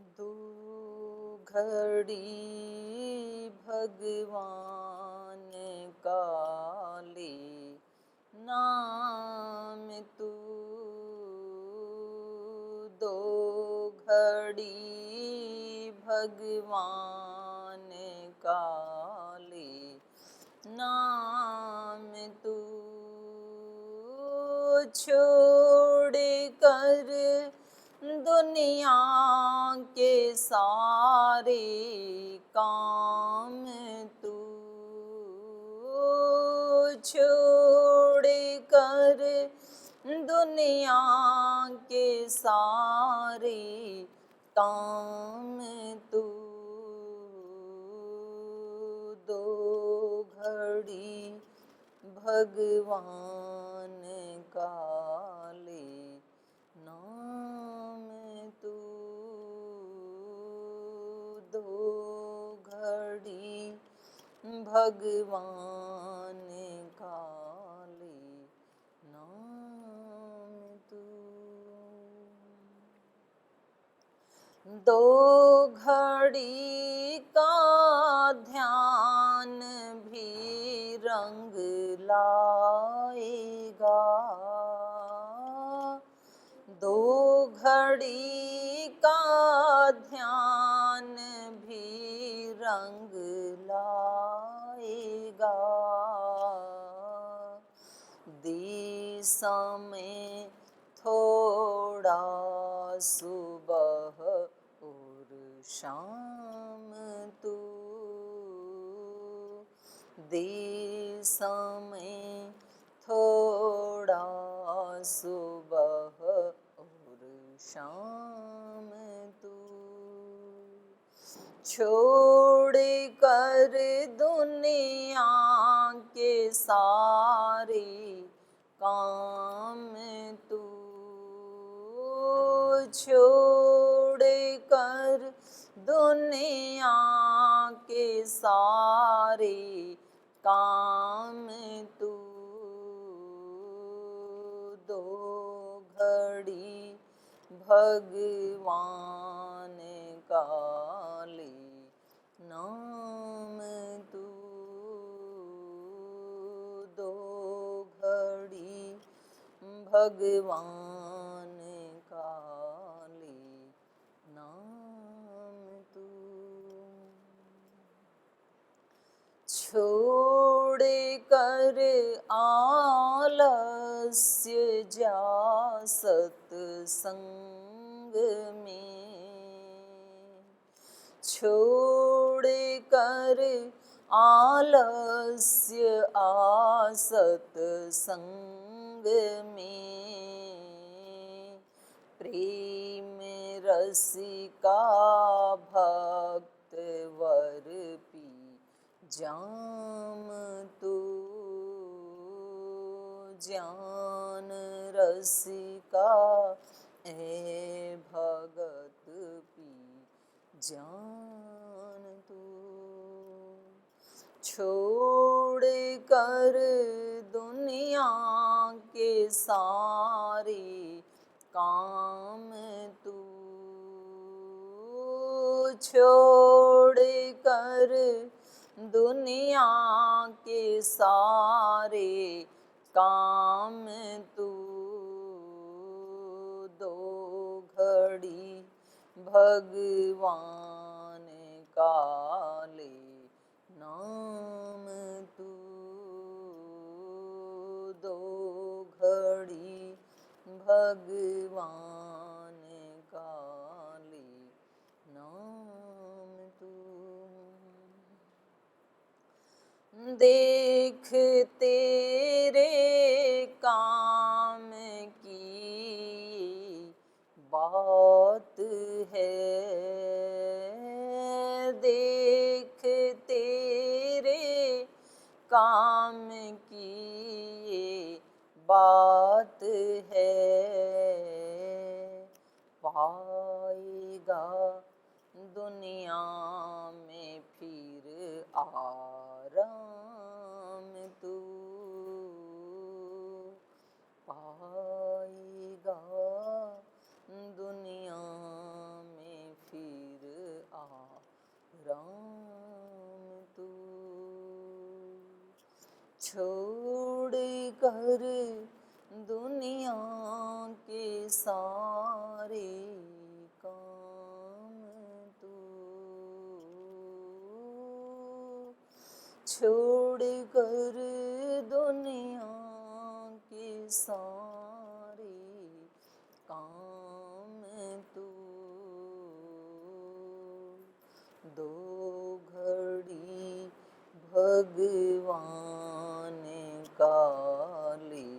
दो घड़ी भगवान का ले नाम तू, दो घड़ी भगवान का ले नाम तू, छोड़ कर दुनिया के सारे काम तू, छोड़ कर दुनिया के सारे काम तू, दो घड़ी भगवान का ले नाम तू, दो घड़ी भगवान का ले नाम तू, दो घड़ी का ध्यान भी रंग लाएगा, दो घड़ी का ध्यान भी रंग लाएगा, दिशा में थोड़ा सुबह और शाम तू, दिशा में थोड़ा सुबह और शाम तू, छोड़ कर दुनिया के सारे काम तू, छोड़ कर दुनिया के सारे काम तू, दो घड़ी भगवान का ले नाम तू, दो घड़ी भगवान का ले नाम तू, छोड़ कर आलस्य जा सत्संग में, छोड़ कर आलस्य आ सत्संग में, प्रेम रसिका भक्त वर पी जाम तू, ज्ञान रसिका ए भगत पी जान तू, छोड़ कर दुनिया के सारे काम तू, छोड़ कर दुनिया के सारे काम तू, दो घड़ी भगवान का ले नाम तू, दो घड़ी भगवान का ले नाम तू, देख तेरे काम की बात है, देख तेरे काम की बात है, पाएगा दुनिया में फिर आराम तू, पाएगा दुनिया में फिर कर दुनिया के सारे काम तू, छोड़ कर दुनिया के सारे काम तू, दो घड़ी भगवान का ले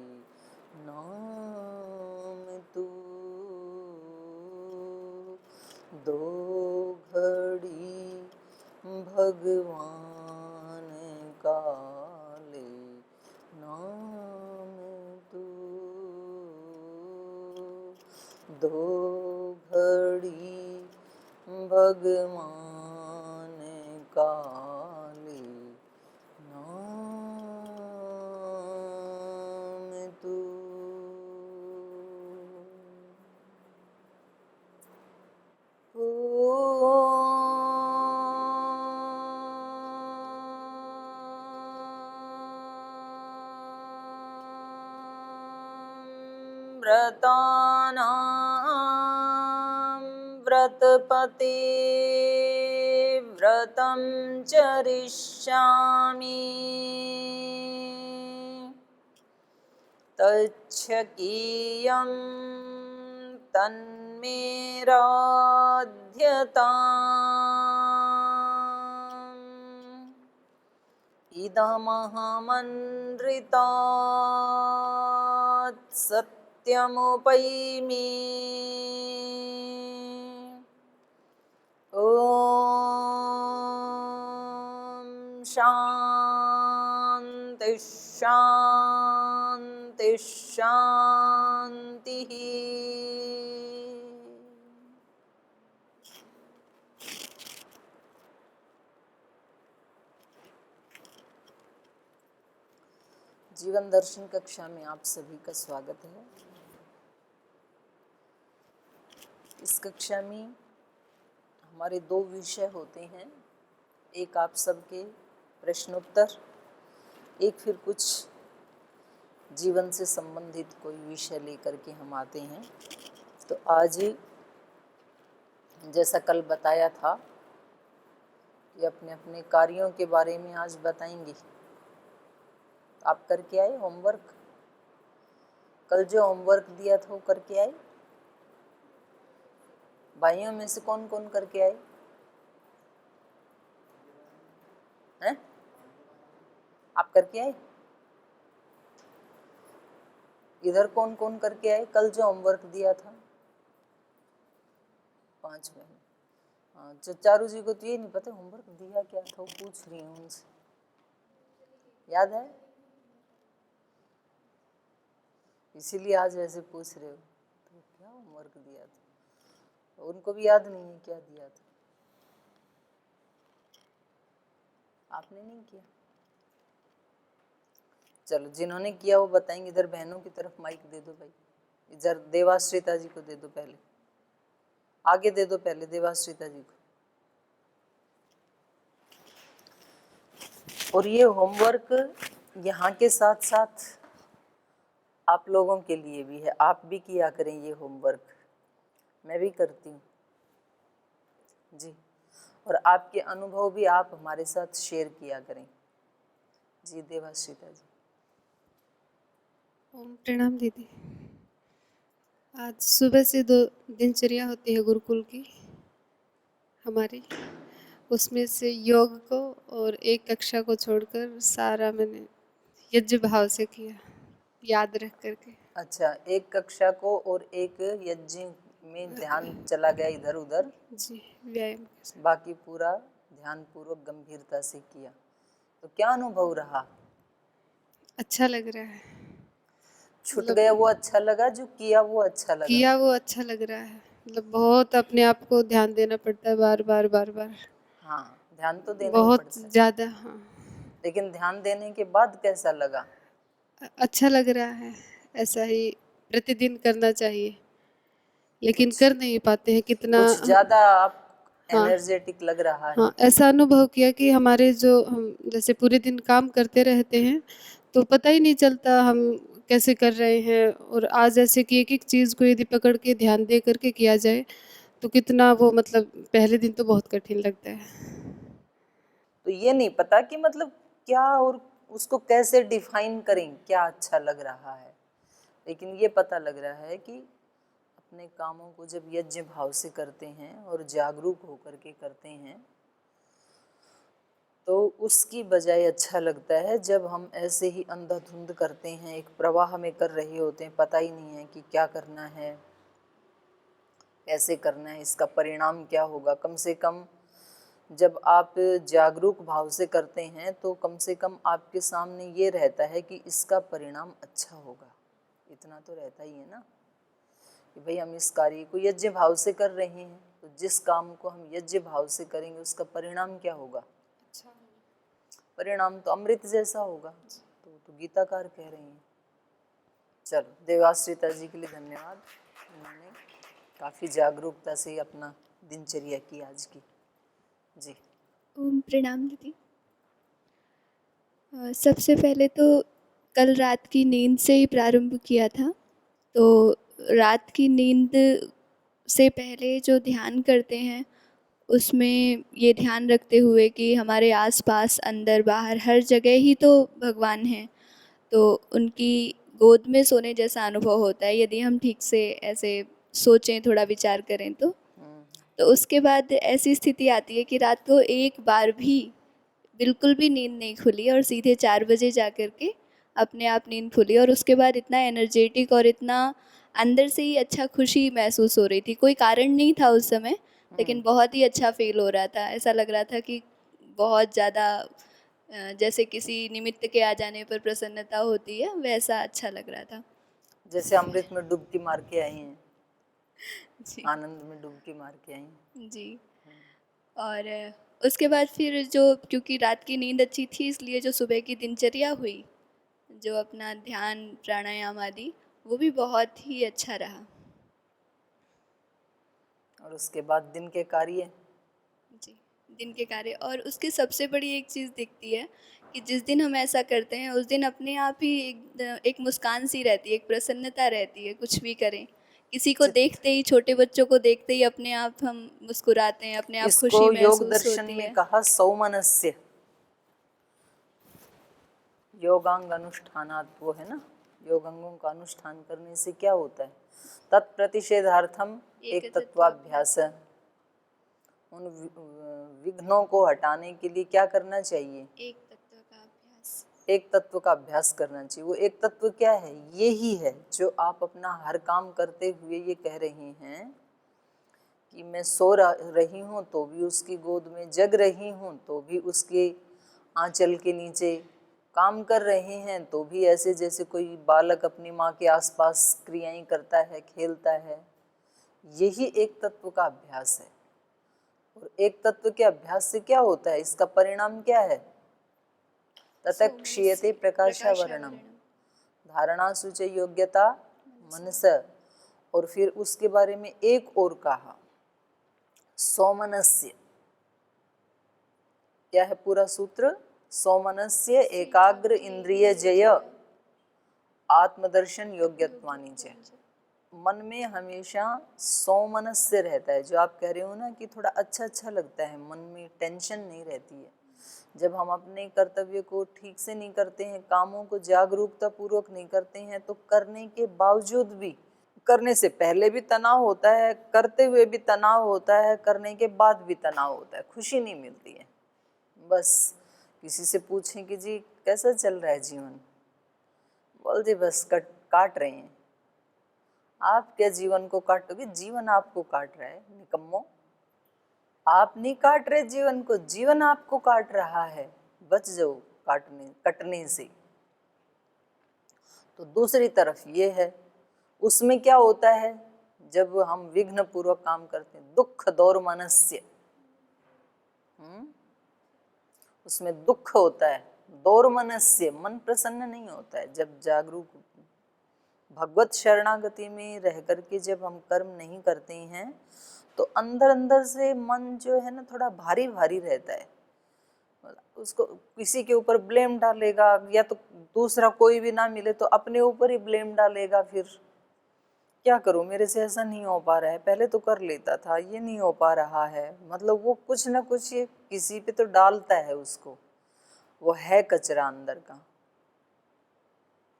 नाम तू, दो घड़ी भगवान का ले नाम तू, दो घड़ी भगवान का ले नाम तू। व्रतानां व्रतपते व्रतं चरिष्यामि, तच्छकीयं तन्मे राध्यताम्, इदमहमनृतात् सत्यमुपैमि। ॐ शान्ति शान्ति शान्तिः। जीवन दर्शन कक्षा में आप सभी का स्वागत है। इस कक्षा में हमारे दो विषय होते हैं, एक आप सबके प्रश्नोत्तर, एक फिर कुछ जीवन से संबंधित कोई विषय लेकर के हम आते हैं। तो आज जैसा कल बताया था कि अपने अपने कार्यों के बारे में आज बताएंगे। आप करके आए होमवर्क? कल जो होमवर्क दिया था वो करके आए? भाइयों में से कौन कौन करके आए हैं? आप करके आए? इधर कौन कौन करके आए कल जो होमवर्क दिया था? 5 बहन। हाँ, चारू जी को तो ये नहीं पता होमवर्क दिया क्या था, वो पूछ रही हूँ उनसे। याद है? इसीलिए आज ऐसे पूछ रहे हो तो क्या होमवर्क दिया था? उनको भी याद नहीं है क्या दिया था। आपने नहीं किया? चलो, जिन्होंने किया वो बताएंगे। इधर बहनों की तरफ माइक दे दो भाई। इधर देवाश्रिता जी को दे दो, पहले आगे दे दो, पहले देवाश्रिता जी को। और ये होमवर्क यहाँ के साथ साथ आप लोगों के लिए भी है, आप भी किया करें ये होमवर्क। मैं भी करती हूँ जी, और आपके अनुभव भी आप हमारे साथ शेयर किया करें जी। देवाश्रिता जी। ओम प्रणाम दीदी। आज सुबह से 2 दिनचर्या होती है गुरुकुल की हमारी, उसमें से योग को और एक कक्षा को छोड़कर सारा मैंने यज्ञ भाव से किया, याद रख करके। अच्छा, एक कक्षा को और एक यज्ञ में ध्यान चला गया इधर उधर जी, व्यायाम के साथ। बाकी पूरा ध्यान पूर्वक गंभीरता से किया। तो क्या अनुभव रहा? अच्छा लग रहा है। छूट गया वो अच्छा लगा, जो किया वो अच्छा लगा? किया वो अच्छा लग रहा है। मतलब बहुत अपने आप को ध्यान देना पड़ता है, बार बार बार बार। हाँ, ध्यान तो देना ही बहुत पड़ता है। ज़्यादा। हाँ, लेकिन ध्यान देने के बाद कैसा लगा? अच्छा लग रहा है। ऐसा ही प्रतिदिन करना चाहिए, लेकिन कर नहीं पाते हैं। कितना कुछ ज्यादा आप हाँ, एनर्जेटिक लग रहा है। हाँ, ऐसा अनुभव किया कि हमारे जो हम जैसे पूरे दिन काम करते रहते हैं तो पता ही नहीं चलता हम कैसे कर रहे हैं। और आज ऐसे कि एक एक चीज़ को यदि पकड़ के ध्यान दे करके किया जाए तो कितना वो मतलब पहले दिन तो बहुत कठिन लगता है। तो ये नहीं पता कि मतलब क्या और उसको कैसे डिफाइन करें, क्या अच्छा लग रहा है, लेकिन ये पता लग रहा है कि अपने कामों को जब यज्ञ भाव से करते हैं और जागरूक होकर के करते हैं तो उसकी बजाय अच्छा लगता है जब हम ऐसे ही अंधाधुंध करते हैं, एक प्रवाह में कर रहे होते हैं, पता ही नहीं है कि क्या करना है, कैसे करना है, इसका परिणाम क्या होगा। कम से कम जब आप जागरूक भाव से करते हैं तो कम से कम आपके सामने ये रहता है कि इसका परिणाम अच्छा होगा, इतना तो रहता ही है ना कि भाई हम इस कार्य को यज्ञ भाव से कर रहे हैं, तो जिस काम को हम यज्ञ भाव से करेंगे उसका परिणाम क्या होगा, परिणाम तो अमृत जैसा होगा। तो गीताकार कह रही हैं। चलो, देवाश्रिता जी के लिए धन्यवाद, उन्होंने काफ़ी जागरूकता से अपना दिनचर्या की आज की। जी ओम प्रणाम दीदी। सबसे पहले तो कल रात की नींद से ही प्रारंभ किया था। तो रात की नींद से पहले जो ध्यान करते हैं उसमें ये ध्यान रखते हुए कि हमारे आसपास अंदर बाहर हर जगह ही तो भगवान हैं, तो उनकी गोद में सोने जैसा अनुभव होता है यदि हम ठीक से ऐसे सोचें, थोड़ा विचार करें तो उसके बाद ऐसी स्थिति आती है कि रात को एक बार भी बिल्कुल भी नींद नहीं खुली और सीधे 4 बजे जा कर के अपने आप नींद खुली और उसके बाद इतना एनर्जेटिक और इतना अंदर से ही अच्छा खुशी महसूस हो रही थी। कोई कारण नहीं था उस समय, लेकिन बहुत ही अच्छा फील हो रहा था। ऐसा लग रहा था कि बहुत ज़्यादा जैसे किसी निमित्त के आ जाने पर प्रसन्नता होती है, वैसा अच्छा लग रहा था। जैसे अमृत में डुबकी मार के आई हैं, जी आनंद में डुबकी मार के आई हैं। जी। और उसके बाद फिर जो, क्योंकि रात की नींद अच्छी थी इसलिए जो सुबह की दिनचर्या हुई, जो अपना ध्यान प्राणायाम आदि, वो भी बहुत ही अच्छा रहा। और उसके बाद दिन के कार्य। जी, दिन के कार्य। और उसकी सबसे बड़ी एक चीज़ दिखती है कि जिस दिन हम ऐसा करते हैं उस दिन अपने आप ही एक मुस्कान सी रहती है, एक प्रसन्नता रहती है। कुछ भी करें, किसी को देखते ही, छोटे बच्चों को देखते ही अपने आप हम मुस्कुराते हैं, अपने आप खुशी इसको योग महसूस दर्शन होती में है। कहा सौमनस्य, योगांग अनुष्ठानात्, वो है ना, योगांगों का अनुष्ठान करने से क्या होता है, तत्प्रतिषेधार्थम एक तत्वाभ्यास। उन विघ्नों को हटाने के लिए क्या करना चाहिए, एक तत्व का अभ्यास। एक तत्व का अभ्यास करना चाहिए। वो एक तत्व क्या है, ये ही है जो आप अपना हर काम करते हुए ये कह रहे हैं कि मैं सो रही हूँ तो भी उसकी गोद में, जग रही हूँ तो भी उसके आंचल के नीचे, काम कर रहे हैं तो भी ऐसे जैसे कोई बालक अपनी माँ के आसपास क्रियाएं करता है, खेलता है। यही एक तत्व का अभ्यास है। और एक तत्व के अभ्यास से क्या होता है, इसका परिणाम क्या है, ततः क्षीयते प्रकाशावरणम, धारणा सुच योग्यता मनस। और फिर उसके बारे में एक और कहा, सौमनस्य। क्या है पूरा सूत्र, सौमनस्य एकाग्र इंद्रिय जय आत्मदर्शन योग्यत्वानि च। मन में हमेशा सौमनस्य रहता है, जो आप कह रहे हो ना कि थोड़ा अच्छा अच्छा लगता है, मन में टेंशन नहीं रहती है। जब हम अपने कर्तव्य को ठीक से नहीं करते हैं, कामों को जागरूकता पूर्वक नहीं करते हैं, तो करने के बावजूद भी, करने से पहले भी तनाव होता है, करते हुए भी तनाव होता है, करने के बाद भी तनाव होता है, खुशी नहीं मिलती है। बस किसी से पूछें कि जी कैसा चल रहा है जीवन, बोल जी बस काट रहे हैं। आप क्या जीवन को काटोगे, जीवन आपको काट रहा है निकम्मो। आप नहीं काट रहे जीवन को, जीवन आपको काट रहा है। बच जाओ कटने से। तो दूसरी तरफ ये है, उसमें क्या होता है, जब हम विघ्न पूर्वक काम करते हैं, दुख दौर्मनस्य, उसमें दुख होता है, दौर्मनस्य, मन प्रसन्न नहीं होता है। जब जागरूक भगवत शरणागति में रह करके जब हम कर्म नहीं करते हैं तो अंदर अंदर से मन जो है ना थोड़ा भारी भारी रहता है। उसको किसी के ऊपर ब्लेम डालेगा, या तो दूसरा कोई भी ना मिले तो अपने ऊपर ही ब्लेम डालेगा। फिर क्या करूं, मेरे से ऐसा नहीं हो पा रहा है, पहले तो कर लेता था, ये नहीं हो पा रहा है। मतलब वो कुछ ना कुछ ये किसी पे तो डालता है उसको, वो है कचरा अंदर का।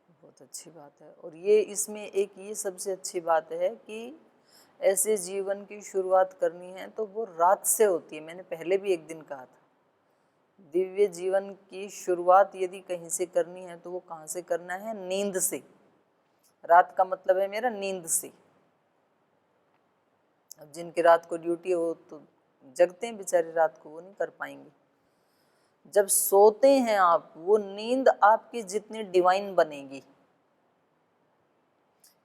बहुत अच्छी बात है। और ये इसमें एक ये सबसे अच्छी बात है कि ऐसे जीवन की शुरुआत करनी है तो वो रात से होती है। मैंने पहले भी एक दिन कहा था, दिव्य जीवन की शुरुआत यदि कहीं से करनी है तो वो कहाँ से करना है? नींद से। रात का मतलब है मेरा नींद से। अब जिनकी रात को ड्यूटी हो तो जगते हैं बेचारे रात को, वो नहीं कर पाएंगे। जब सोते हैं आप, वो नींद आपकी जितनी डिवाइन बनेगी,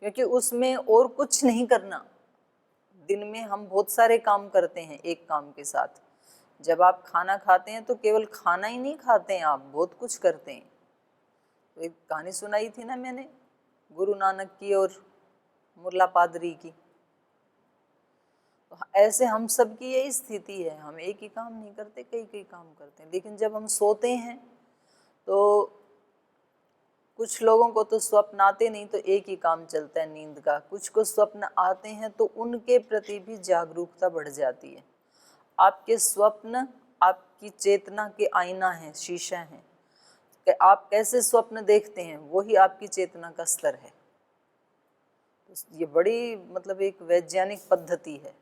क्योंकि उसमें और कुछ नहीं करना। दिन में हम बहुत सारे काम करते हैं एक काम के साथ। जब आप खाना खाते हैं तो केवल खाना ही नहीं खाते हैं, आप बहुत कुछ करते हैं। तो एक कहानी सुनाई थी ना मैंने, गुरु नानक की और मुल्ला पादरी की। तो ऐसे हम सब की यही स्थिति है, हम एक ही काम नहीं करते, कई कई काम करते हैं। लेकिन जब हम सोते हैं तो कुछ लोगों को तो स्वप्न आते नहीं, तो एक ही काम चलता है नींद का। कुछ को स्वप्न आते हैं तो उनके प्रति भी जागरूकता बढ़ जाती है। आपके स्वप्न आपकी चेतना के आईना है, शीशा है। कि आप कैसे स्वप्न देखते हैं वही आपकी चेतना का स्तर है। ये बड़ी मतलब एक वैज्ञानिक पद्धति है,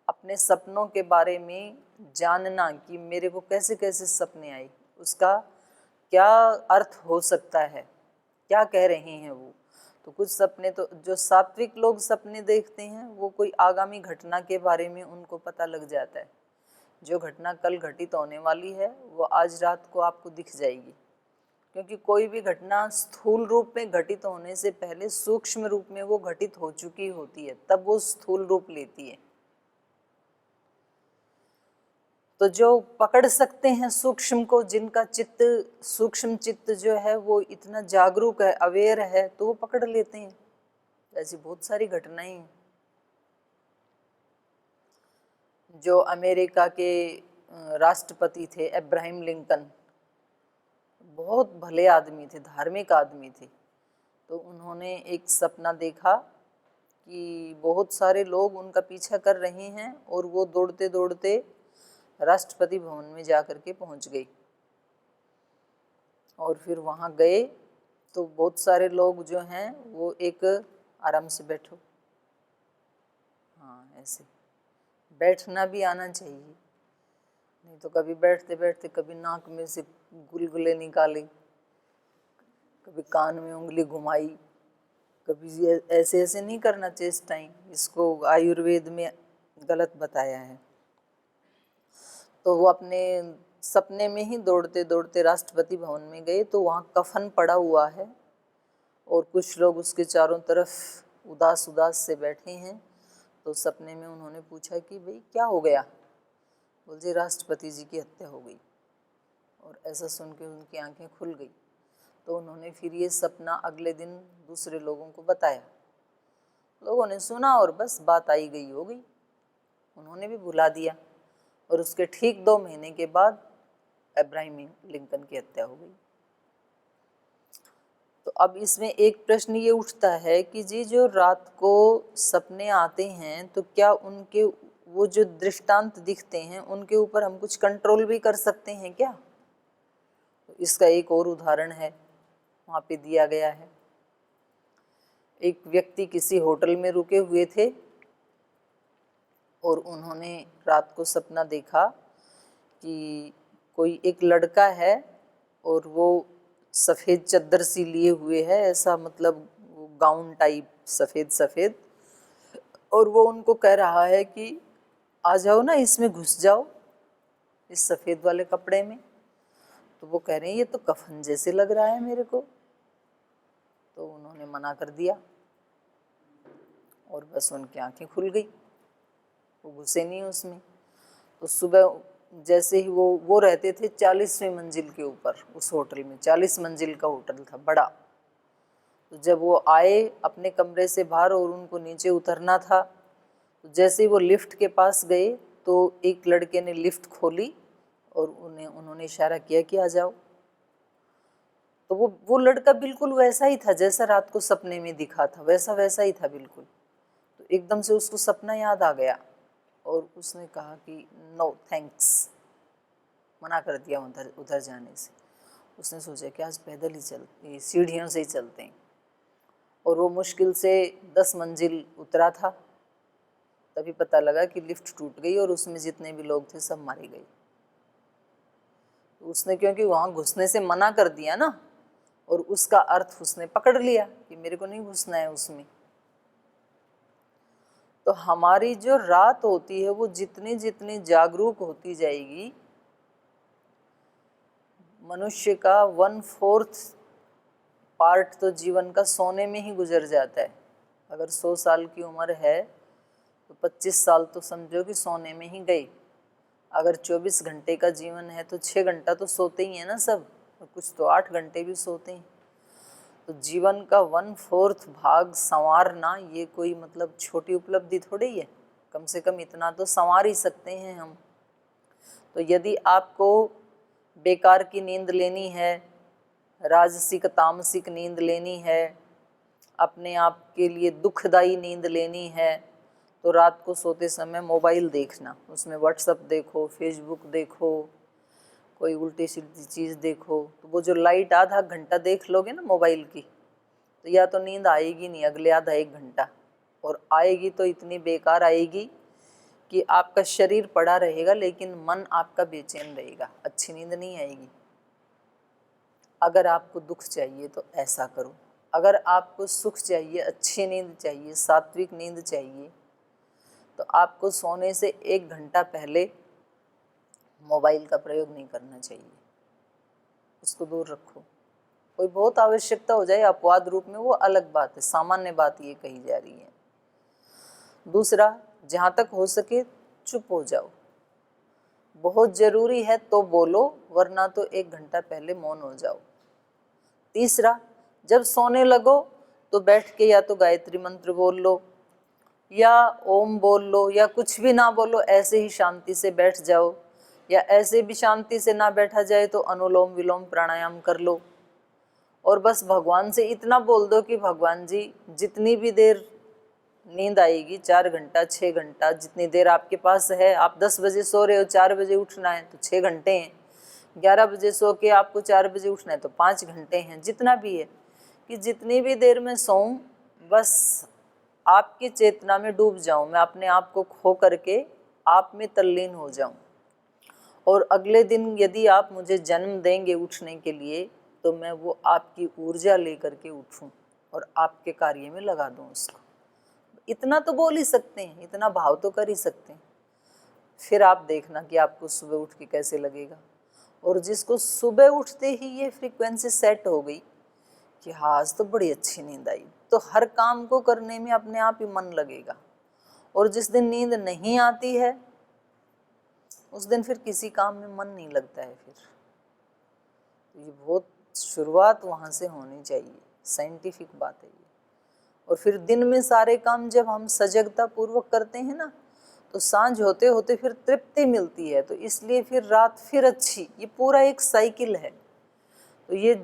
अपने सपनों के बारे में जानना कि मेरे को कैसे कैसे सपने आए, उसका क्या अर्थ हो सकता है, क्या कह रहे हैं वो। तो कुछ सपने तो जो सात्विक लोग सपने देखते हैं वो कोई आगामी घटना के बारे में उनको पता लग जाता है। जो घटना कल घटित होने वाली है वो आज रात को आपको दिख जाएगी, क्योंकि कोई भी घटना स्थूल रूप में घटित होने से पहले सूक्ष्म रूप में वो घटित हो चुकी होती है, तब वो स्थूल रूप लेती है। तो जो पकड़ सकते हैं सूक्ष्म को, जिनका चित्त सूक्ष्म चित्त जो है वो इतना जागरूक है, अवेयर है, तो वो पकड़ लेते हैं। ऐसी बहुत सारी घटनाएं हैं। जो अमेरिका के राष्ट्रपति थे अब्राहम लिंकन, बहुत भले आदमी थे, धार्मिक आदमी थे। तो उन्होंने एक सपना देखा कि बहुत सारे लोग उनका पीछा कर रहे हैं और वो दौड़ते दौड़ते राष्ट्रपति भवन में जा कर के पहुंच गई। और फिर वहाँ गए तो बहुत सारे लोग जो हैं वो एक आराम से बैठो, हाँ ऐसे बैठना भी आना चाहिए, नहीं तो कभी बैठते बैठते कभी नाक में से गुलगुले निकाले, कभी कान में उंगली घुमाई, कभी ऐसे ऐसे नहीं करना चेष्टाएं। इसको आयुर्वेद में गलत बताया है। तो वो अपने सपने में ही दौड़ते दौड़ते राष्ट्रपति भवन में गए तो वहाँ कफन पड़ा हुआ है और कुछ लोग उसके चारों तरफ उदास उदास से बैठे हैं। तो सपने में उन्होंने पूछा कि भाई क्या हो गया? बोले राष्ट्रपति जी की हत्या हो गई। और ऐसा सुन के उनकी आंखें खुल गई। तो उन्होंने फिर ये सपना अगले दिन दूसरे लोगों को बताया। लोगों ने सुना और बस बात आई गई हो गई, उन्होंने भी भुला दिया। और उसके ठीक 2 महीने के बाद अब्राहम लिंकन की हत्या हो गई। तो अब इसमें एक प्रश्न ये उठता है कि जी जो रात को सपने आते हैं तो क्या उनके वो जो दृष्टांत दिखते हैं उनके ऊपर हम कुछ कंट्रोल भी कर सकते हैं क्या? तो इसका एक और उदाहरण है, वहाँ पे दिया गया है। एक व्यक्ति किसी होटल में रुके हुए थे और उन्होंने रात को सपना देखा कि कोई एक लड़का है और वो सफ़ेद चद्दर सी लिए हुए है, ऐसा मतलब गाउन टाइप सफ़ेद सफ़ेद, और वो उनको कह रहा है कि आ जाओ ना, इसमें घुस जाओ, इस सफ़ेद वाले कपड़े में। तो वो कह रहे हैं ये तो कफन जैसे लग रहा है मेरे को। तो उन्होंने मना कर दिया और बस उनकी आंखें खुल गई, वो घुसे नहीं उसमें। तो सुबह जैसे ही वो रहते थे 40वीं मंजिल के ऊपर उस होटल में, 40 मंजिल का होटल था बड़ा। तो जब वो आए अपने कमरे से बाहर और उनको नीचे उतरना था, तो जैसे ही वो लिफ्ट के पास गए तो एक लड़के ने लिफ्ट खोली और उन्होंने इशारा किया कि आ जाओ। तो वो लड़का बिल्कुल वैसा ही था जैसा रात को सपने में दिखा था, वैसा ही था बिल्कुल। तो एकदम से उसको सपना याद आ गया और उसने कहा कि नो थैंक्स, मना कर दिया उधर जाने से। उसने सोचा कि आज पैदल ही चलते, सीढ़ियों से ही चलते हैं। और वो मुश्किल से 10 मंजिल उतरा था, तभी पता लगा कि लिफ्ट टूट गई और उसमें जितने भी लोग थे सब मारे गए। उसने क्योंकि वहाँ घुसने से मना कर दिया ना, और उसका अर्थ उसने पकड़ लिया कि मेरे को नहीं घुसना है उसमें। तो हमारी जो रात होती है वो जितनी जितनी जागरूक होती जाएगी, मनुष्य का 1/4 पार्ट तो जीवन का सोने में ही गुजर जाता है। अगर 100 साल की उम्र है तो 25 साल तो समझो कि सोने में ही गई। अगर 24 घंटे का जीवन है तो 6 घंटा तो सोते ही हैं ना सब, और कुछ तो 8 घंटे भी सोते हैं। तो जीवन का 1/4 भाग संवारना ये कोई मतलब छोटी उपलब्धि थोड़ी है। कम से कम इतना तो संवार ही सकते हैं हम। तो यदि आपको बेकार की नींद लेनी है, राजसिक तामसिक नींद लेनी है, अपने आप के लिए दुखदाई नींद लेनी है, तो रात को सोते समय मोबाइल देखना, उसमें व्हाट्सएप देखो, फेसबुक देखो, कोई उल्टी सीधी चीज़ देखो, तो वो जो लाइट आधा घंटा देख लोगे ना मोबाइल की, तो या तो नींद आएगी नहीं अगले आधा 1 घंटा, और आएगी तो इतनी बेकार आएगी कि आपका शरीर पड़ा रहेगा लेकिन मन आपका बेचैन रहेगा, अच्छी नींद नहीं आएगी। अगर आपको दुख चाहिए तो ऐसा करो, अगर आपको सुख चाहिए, अच्छी नींद चाहिए, सात्विक नींद चाहिए, तो आपको सोने से 1 घंटा पहले मोबाइल का प्रयोग नहीं करना चाहिए, उसको दूर रखो। कोई बहुत आवश्यकता हो जाए अपवाद रूप में, वो अलग बात है, सामान्य बात ये कही जा रही है। दूसरा, जहाँ तक हो सके चुप हो जाओ, बहुत ज़रूरी है तो बोलो, वरना तो 1 घंटा पहले मौन हो जाओ। तीसरा, जब सोने लगो तो बैठ के या तो गायत्री मंत्र बोल लो या ओम बोल लो या कुछ भी ना बोलो, ऐसे ही शांति से बैठ जाओ, या ऐसे भी शांति से ना बैठा जाए तो अनुलोम विलोम प्राणायाम कर लो। और बस भगवान से इतना बोल दो कि भगवान जी जितनी भी देर नींद आएगी, 4 घंटा 6 घंटा, जितनी देर आपके पास है, आप 10 बजे सो रहे हो, 4 बजे उठना है तो 6 घंटे हैं, 11 बजे सो के आपको 4 बजे उठना है तो 5 घंटे हैं, जितना भी है, कि जितनी भी देर में सोऊं बस आपकी चेतना में डूब जाऊं, मैं अपने आप को खो करके आप में तल्लीन हो जाऊं। और अगले दिन यदि आप मुझे जन्म देंगे उठने के लिए, तो मैं वो आपकी ऊर्जा लेकर के उठूं और आपके कार्य में लगा दूं उसको। इतना तो बोल ही सकते हैं, इतना भाव तो कर ही सकते हैं। फिर आप देखना कि आपको सुबह उठ के कैसे लगेगा। और जिसको सुबह उठते ही ये फ्रीक्वेंसी सेट हो गई कि हाँ आज तो बड़ी अच्छी नींद आई, तो हर काम को करने में अपने आप ही मन लगेगा। और जिस दिन नींद नहीं आती है उस दिन फिर किसी काम में मन नहीं लगता है। फिर तो ये बहुत शुरुआत वहाँ से होनी चाहिए, साइंटिफिक बात है ये। और फिर दिन में सारे काम जब हम सजगता पूर्वक करते हैं ना, तो सांझ होते होते फिर तृप्ति मिलती है, तो इसलिए फिर रात फिर अच्छी। ये पूरा एक साइकिल है, तो ये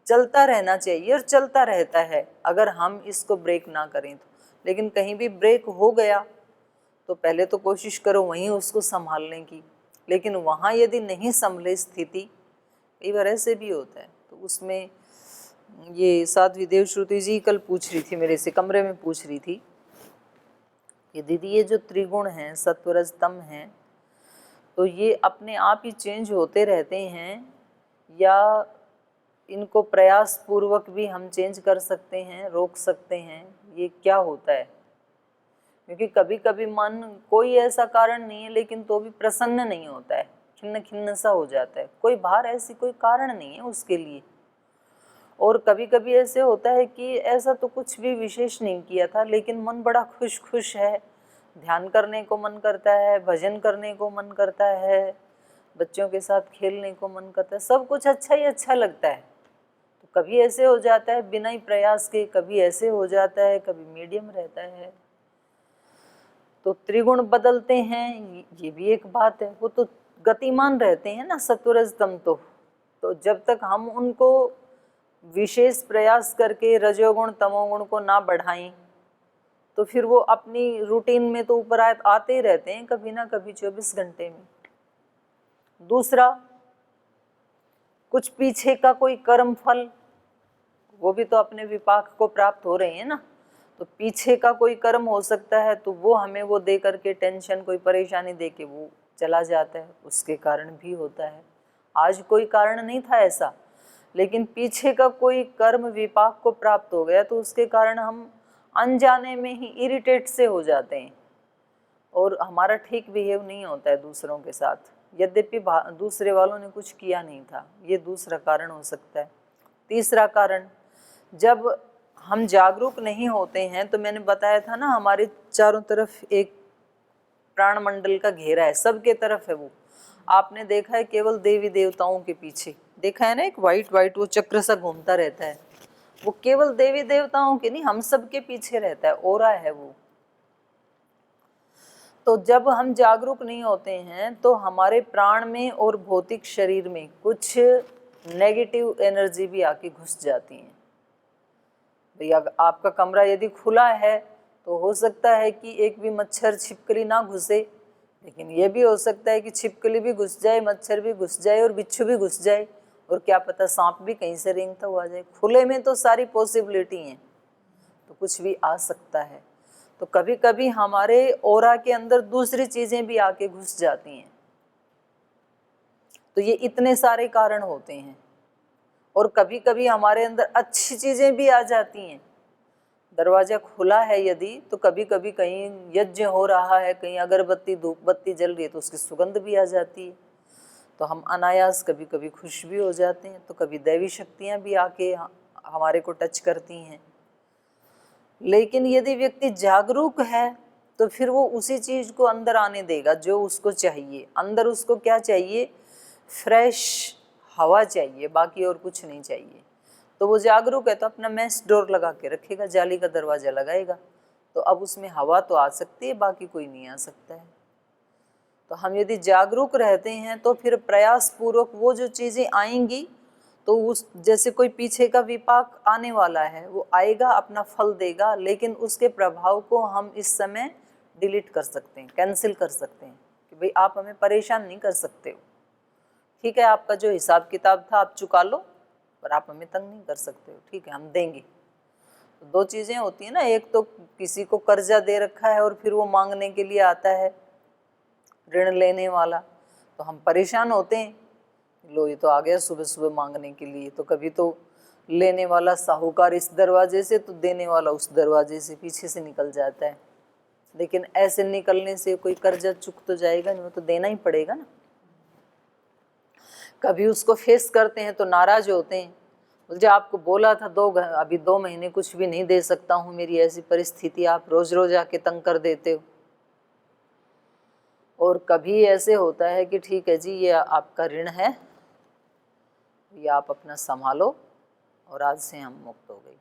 चलता रहना चाहिए और चलता रहता है अगर हम इसको ब्रेक ना करें तो। लेकिन कहीं भी ब्रेक हो गया तो पहले तो कोशिश करो वहीं उसको संभालने की, लेकिन वहाँ यदि नहीं संभले स्थिति, कई बार ऐसे भी होता है, तो उसमें ये साध्वी देवश्रुति जी कल पूछ रही थी मेरे से, कमरे में पूछ रही थी कि दीदी ये जो त्रिगुण हैं, सत्व रज तम हैं, तो ये अपने आप ही चेंज होते रहते हैं या इनको प्रयास पूर्वक भी हम चेंज कर सकते हैं, रोक सकते हैं, ये क्या होता है? क्योंकि कभी कभी मन कोई ऐसा कारण नहीं है लेकिन तो भी प्रसन्न नहीं होता है, खिन्न खिन्न सा हो जाता है, कोई बाहर ऐसी कोई कारण नहीं है उसके लिए। और कभी कभी ऐसे होता है कि ऐसा तो कुछ भी विशेष नहीं किया था लेकिन मन बड़ा खुश खुश है, ध्यान करने को मन करता है, भजन करने को मन करता है, बच्चों के साथ खेलने को मन करता है, सब कुछ अच्छा ही अच्छा लगता है। तो कभी ऐसे हो जाता है बिना ही प्रयास के, कभी ऐसे हो जाता है, कभी मीडियम रहता है। तो त्रिगुण बदलते हैं, ये भी एक बात है। वो तो गतिमान रहते हैं ना सत्वरज तम, तो जब तक हम उनको विशेष प्रयास करके रजोगुण तमोगुण को ना बढ़ाएं तो फिर वो अपनी रूटीन में तो ऊपर आते ही रहते हैं कभी ना कभी 24 घंटे में। दूसरा, कुछ पीछे का कोई कर्म फल, वो भी तो अपने विपाक को प्राप्त हो रहे हैं ना, तो पीछे का कोई कर्म हो सकता है तो वो हमें वो दे करके टेंशन कोई परेशानी दे के वो चला जाता है, उसके कारण भी होता है। आज कोई कारण नहीं था ऐसा, लेकिन पीछे का कोई कर्म विपाक को प्राप्त हो गया तो उसके कारण हम अनजाने में ही इरिटेट से हो जाते हैं और हमारा ठीक बिहेव नहीं होता है दूसरों के साथ, यद्यपि दूसरे वालों ने कुछ किया नहीं था। ये दूसरा कारण हो सकता है। तीसरा कारण, जब हम जागरूक नहीं होते हैं तो मैंने बताया था ना हमारे चारों तरफ एक प्राण मंडल का घेरा है, सबके तरफ है वो। आपने देखा है केवल देवी देवताओं के पीछे देखा है ना, एक वाइट वाइट वो चक्र सा घूमता रहता है, वो केवल देवी देवताओं के नहीं, हम सब के पीछे रहता है, ओरा है वो। तो जब हम जागरूक नहीं होते हैं तो हमारे प्राण में और भौतिक शरीर में कुछ नेगेटिव एनर्जी भी आके घुस जाती हैं। भैया आपका कमरा यदि खुला है तो हो सकता है कि एक भी मच्छर छिपकली ना घुसे, लेकिन ये भी हो सकता है कि छिपकली भी घुस जाए, मच्छर भी घुस जाए और बिच्छू भी घुस जाए, और क्या पता सांप भी कहीं से रेंगता हुआ आ जाए। खुले में तो सारी पॉसिबिलिटी हैं, तो कुछ भी आ सकता है। तो कभी कभी हमारे ओरा के अंदर दूसरी चीज़ें भी आके घुस जाती हैं। तो ये इतने सारे कारण होते हैं। और कभी कभी हमारे अंदर अच्छी चीज़ें भी आ जाती हैं। दरवाज़ा खुला है यदि तो कभी कभी कहीं यज्ञ हो रहा है, कहीं अगरबत्ती धूप बत्ती जल रही है तो उसकी सुगंध भी आ जाती है, तो हम अनायास कभी कभी खुश भी हो जाते हैं। तो कभी दैवी शक्तियाँ भी आके हमारे को टच करती हैं। लेकिन यदि व्यक्ति जागरूक है तो फिर वो उसी चीज़ को अंदर आने देगा जो उसको चाहिए। अंदर उसको क्या चाहिए? फ्रेश हवा चाहिए, बाकी और कुछ नहीं चाहिए। तो वो जागरूक है तो अपना मैस डोर लगा के रखेगा, जाली का दरवाज़ा लगाएगा, तो अब उसमें हवा तो आ सकती है, बाकी कोई नहीं आ सकता है। तो हम यदि जागरूक रहते हैं तो फिर प्रयास पूर्वक वो जो चीज़ें आएंगी, तो उस जैसे कोई पीछे का विपाक आने वाला है वो आएगा, अपना फल देगा, लेकिन उसके प्रभाव को हम इस समय डिलीट कर सकते हैं, कैंसिल कर सकते हैं कि भाई आप हमें परेशान नहीं कर सकते हो, ठीक है, आपका जो हिसाब किताब था आप चुका लो, पर आप हमें तंग नहीं कर सकते हो, ठीक है, हम देंगे। तो दो चीज़ें होती हैं ना, एक तो किसी को कर्जा दे रखा है और फिर वो मांगने के लिए आता है ऋण लेने वाला, तो हम परेशान होते हैं, लो ये तो आ गया सुबह सुबह मांगने के लिए। तो कभी तो लेने वाला साहूकार इस दरवाजे से तो देने वाला उस दरवाजे से पीछे से निकल जाता है। लेकिन ऐसे निकलने से कोई कर्जा चुक तो जाएगा नहीं, वो तो देना ही पड़ेगा ना। कभी उसको फेस करते हैं तो नाराज होते हैं, मुझे आपको बोला था अभी 2 महीने कुछ भी नहीं दे सकता हूँ, मेरी ऐसी परिस्थिति, आप रोज रोज आके तंग कर देते हो। और कभी ऐसे होता है कि ठीक है जी ये आपका ऋण है, ये आप अपना संभालो, और आज से हम मुक्त हो गए।